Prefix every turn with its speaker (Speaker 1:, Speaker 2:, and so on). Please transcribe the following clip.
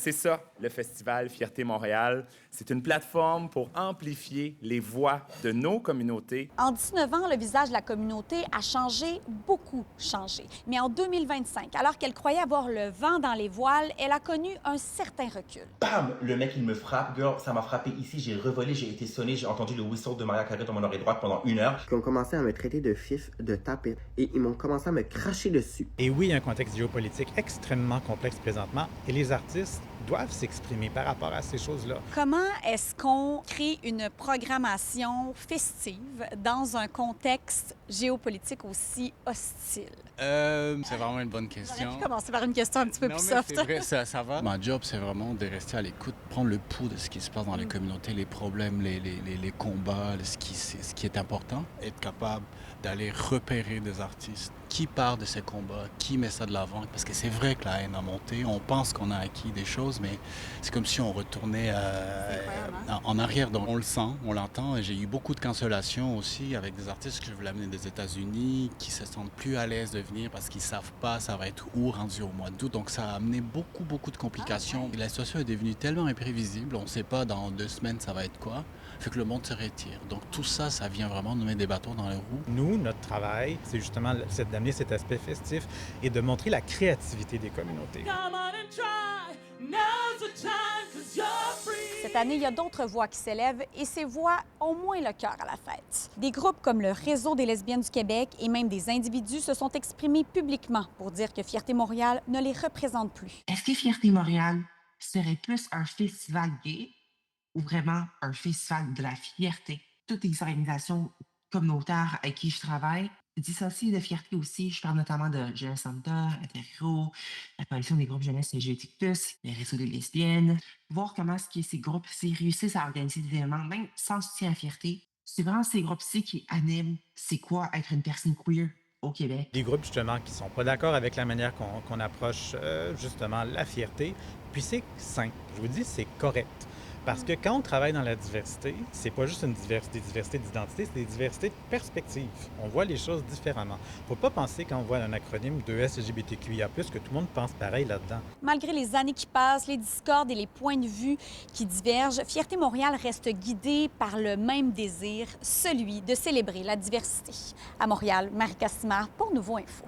Speaker 1: C'est ça, le Festival Fierté Montréal. C'est une plateforme pour amplifier les voix de nos communautés.
Speaker 2: En 19 ans, le visage de la communauté a changé, beaucoup changé. Mais en 2025, alors qu'elle croyait avoir le vent dans les voiles, elle a connu un certain recul.
Speaker 3: Bam! Le mec, il me frappe. Girl, ça m'a frappé ici. J'ai revolé, j'ai été sonné, j'ai entendu le whistle de Maria Carré dans mon oreille droite pendant 1 heure.
Speaker 4: Ils ont commencé à me traiter de fif, de tapette, et ils m'ont commencé à me cracher dessus.
Speaker 5: Et oui, il y a un contexte géopolitique extrêmement complexe présentement, et les artistes doivent s'exprimer par rapport à ces choses-là.
Speaker 2: Comment est-ce qu'on crée une programmation festive dans un contexte géopolitique aussi hostile?
Speaker 6: C'est vraiment une bonne
Speaker 2: J'aurais
Speaker 6: question.
Speaker 2: pu commencer par une question un petit peu
Speaker 6: Non,
Speaker 2: plus
Speaker 6: mais
Speaker 2: soft.
Speaker 6: c'est vrai, ça va. Ma job, c'est vraiment de rester à l'écoute, prendre le pouls de ce qui se passe dans les communautés, les problèmes, les combats, ce qui est important. Être capable d'aller repérer des artistes qui parlent de ces combats, qui met ça de l'avant. Parce que c'est vrai que la haine a monté. On pense qu'on a acquis des choses, mais c'est comme si on retournait en arrière. Donc on le sent, on l'entend. J'ai eu beaucoup de cancellations aussi avec des artistes que je voulais amener des États-Unis, qui se sentent plus à l'aise de venir parce qu'ils savent pas ça va être où rendu au mois d'août. Donc ça a amené beaucoup de complications. Et la situation est devenue tellement imprévisible, on ne sait pas dans 2 semaines ça va être quoi. Fait que le monde se retire. Donc tout ça, ça vient vraiment nous mettre des bâtons dans les roues.
Speaker 5: Nous, notre travail, c'est justement d'amener cet aspect festif et de montrer la créativité des communautés.
Speaker 2: Cette année, il y a d'autres voix qui s'élèvent et ces voix ont moins le cœur à la fête. Des groupes comme le Réseau des lesbiennes du Québec et même des individus se sont exprimés publiquement pour dire que Fierté Montréal ne les représente plus.
Speaker 7: Est-ce que Fierté Montréal serait plus un festival gay ou vraiment un festival de la fierté? Toutes les organisations communautaires avec qui je travaille dissocient de fierté aussi. Je parle notamment de Jeunesse Santa, Interro, la coalition des groupes jeunesse LGBTQ+, les réseaux des lesbiennes. Voir comment est-ce que ces groupes-ci réussissent à organiser des événements, même sans soutien à fierté. C'est vraiment ces groupes-ci qui animent c'est quoi être une personne queer au Québec.
Speaker 5: Des groupes, justement, qui sont pas d'accord avec la manière qu'on approche, justement, la fierté. Puis c'est sain. Je vous dis, c'est correct. Parce que quand on travaille dans la diversité, c'est pas juste une diversité d'identité, c'est des diversités de perspectives. On voit les choses différemment. Faut pas penser quand on voit un acronyme 2S LGBTQIA+, que tout le monde pense pareil là-dedans.
Speaker 2: Malgré les années qui passent, les discordes et les points de vue qui divergent, Fierté Montréal reste guidée par le même désir, celui de célébrer la diversité. À Montréal, Marie Cassimard pour Nouveau Info.